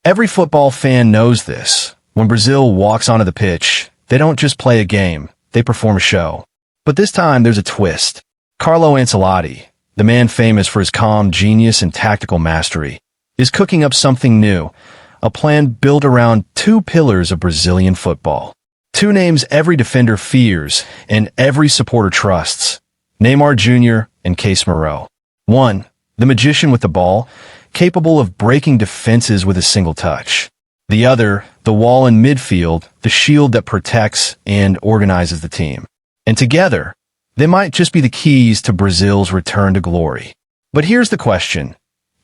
Every football fan knows this. When Brazil walks onto the pitch, they don't just play a game, they perform a show. But this time there's a twist. Carlo Ancelotti, the man famous for his calm genius and tactical mastery, is cooking up something new, a plan built around two pillars of Brazilian football. Two names every defender fears and every supporter trusts: Neymar Jr. and Casemiro. One, the magician with the ball, capable of breaking defenses with a single touch. The other, the wall in midfield, the shield that protects and organizes the team. And together, they might just be the keys to Brazil's return to glory. But here's the question.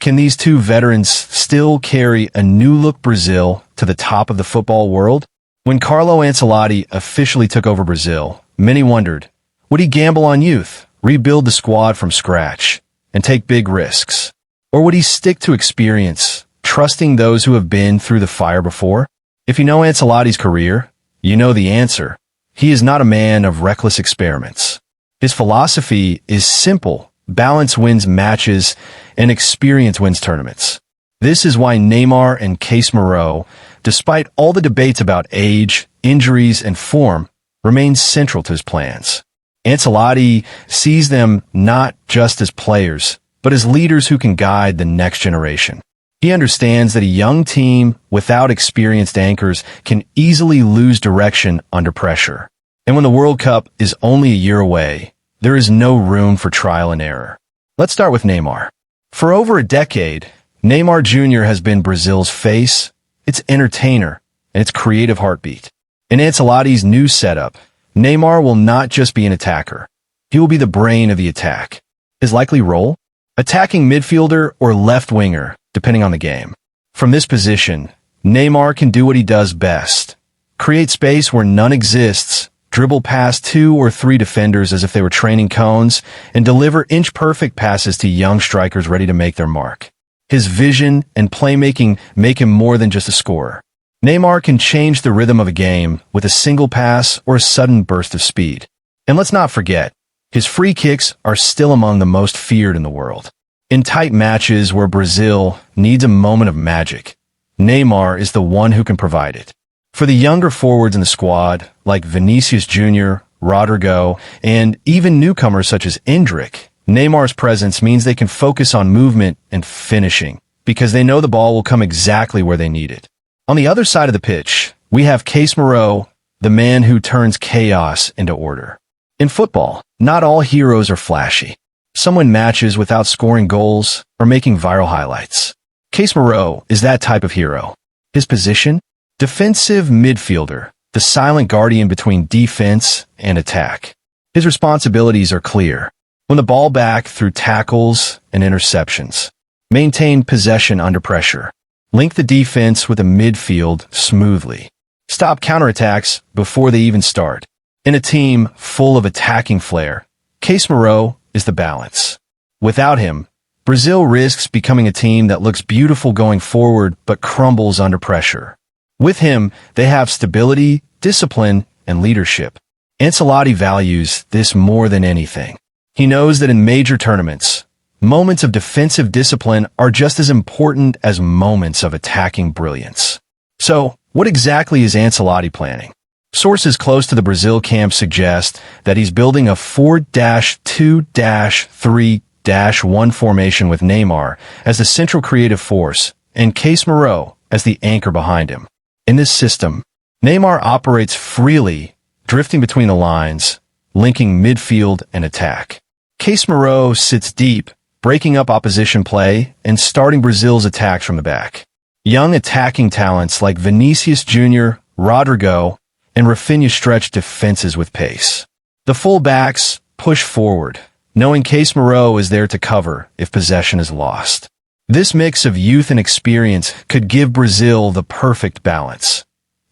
Can these two veterans still carry a new-look Brazil to the top of the football world? When Carlo Ancelotti officially took over Brazil, many wondered, would he gamble on youth, rebuild the squad from scratch, and take big risks? Or would he stick to experience, trusting those who have been through the fire before? If you know Ancelotti's career, you know the answer. He is not a man of reckless experiments. His philosophy is simple: balance wins matches, and experience wins tournaments. This is why Neymar and Casemiro, despite all the debates about age, injuries, and form, remain central to his plans. Ancelotti sees them not just as players, but as leaders who can guide the next generation. He understands that a young team without experienced anchors can easily lose direction under pressure. And when the World Cup is only a year away, there is no room for trial and error. Let's start with Neymar. For over a decade, Neymar Jr. has been Brazil's face, its entertainer, and its creative heartbeat. In Ancelotti's new setup, Neymar will not just be an attacker. He will be the brain of the attack. His likely role? Attacking midfielder or left winger, depending on the game. From this position, Neymar can do what he does best: create space where none exists, dribble past 2 or 3 defenders as if they were training cones, and deliver inch-perfect passes to young strikers ready to make their mark. His vision and playmaking make him more than just a scorer. Neymar can change the rhythm of a game with a single pass or a sudden burst of speed. And let's not forget, his free kicks are still among the most feared in the world. In tight matches where Brazil needs a moment of magic, Neymar is the one who can provide it. For the younger forwards in the squad, like Vinicius Jr, Rodrygo, and even newcomers such as Endrick, Neymar's presence means they can focus on movement and finishing, because they know the ball will come exactly where they need it. On the other side of the pitch, we have Casemiro, the man who turns chaos into order. In football, not all heroes are flashy. Some win matches without scoring goals or making viral highlights. Casemiro is that type of hero. His position? Defensive midfielder, the silent guardian between defense and attack. His responsibilities are clear. Win the ball back through tackles and interceptions. Maintain possession under pressure. Link the defense with the midfield smoothly. Stop counterattacks before they even start. In a team full of attacking flair, Casemiro is the balance. Without him, Brazil risks becoming a team that looks beautiful going forward but crumbles under pressure. With him, they have stability, discipline, and leadership. Ancelotti values this more than anything. He knows that in major tournaments, moments of defensive discipline are just as important as moments of attacking brilliance. So, what exactly is Ancelotti planning? Sources close to the Brazil camp suggest that he's building a 4-2-3-1 formation with Neymar as the central creative force and Casemiro as the anchor behind him. In this system, Neymar operates freely, drifting between the lines, linking midfield and attack. Casemiro sits deep, breaking up opposition play and starting Brazil's attacks from the back. Young attacking talents like Vinicius Jr, Rodrygo, and Rafinha stretch defenses with pace. The full-backs push forward, knowing Casemiro is there to cover if possession is lost. This mix of youth and experience could give Brazil the perfect balance: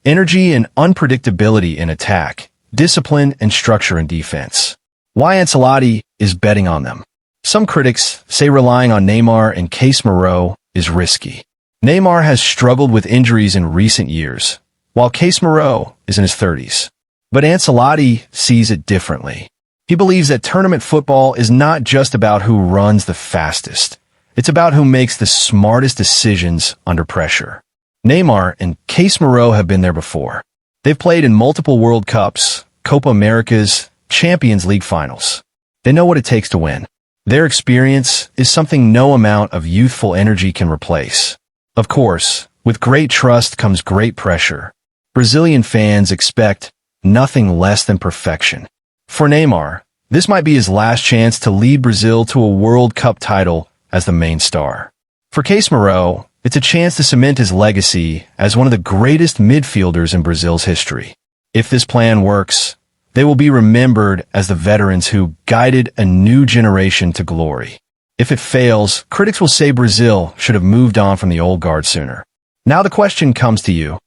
energy and unpredictability in attack, discipline and structure in defense. Why Ancelotti is betting on them? Some critics say relying on Neymar and Casemiro is risky. Neymar has struggled with injuries in recent years, while Casemiro is in his 30s. But Ancelotti sees it differently. He believes that tournament football is not just about who runs the fastest. It's about who makes the smartest decisions under pressure. Neymar and Casemiro have been there before. They've played in multiple World Cups, Copa Americas, Champions League finals. They know what it takes to win. Their experience is something no amount of youthful energy can replace. Of course, with great trust comes great pressure. Brazilian fans expect nothing less than perfection. For Neymar, this might be his last chance to lead Brazil to a World Cup title as the main star. For Casemiro, it's a chance to cement his legacy as one of the greatest midfielders in Brazil's history. If this plan works, they will be remembered as the veterans who guided a new generation to glory. If it fails, critics will say Brazil should have moved on from the old guard sooner. Now the question comes to you.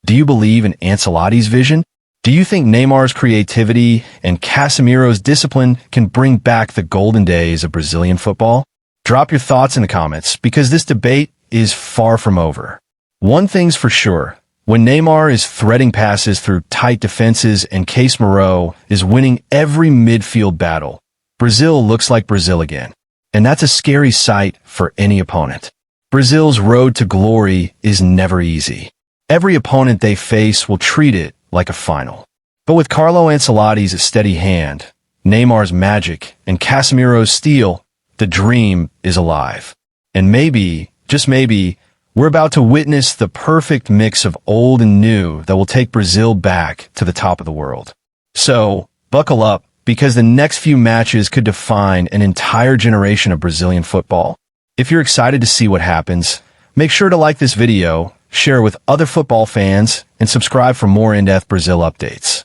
Do you believe in Ancelotti's vision? Do you think Neymar's creativity and Casemiro's discipline can bring back the golden days of Brazilian football? Drop your thoughts in the comments, because this debate is far from over. One thing's for sure. When Neymar is threading passes through tight defenses and Casemiro is winning every midfield battle, Brazil looks like Brazil again. And that's a scary sight for any opponent. Brazil's road to glory is never easy. Every opponent they face will treat it like a final. But with Carlo Ancelotti's steady hand, Neymar's magic, and Casemiro's steel, the dream is alive. And maybe, just maybe, we're about to witness the perfect mix of old and new that will take Brazil back to the top of the world. So, buckle up, because the next few matches could define an entire generation of Brazilian football. If you're excited to see what happens, make sure to like this video, share it with other football fans, and subscribe for more in-depth Brazil updates.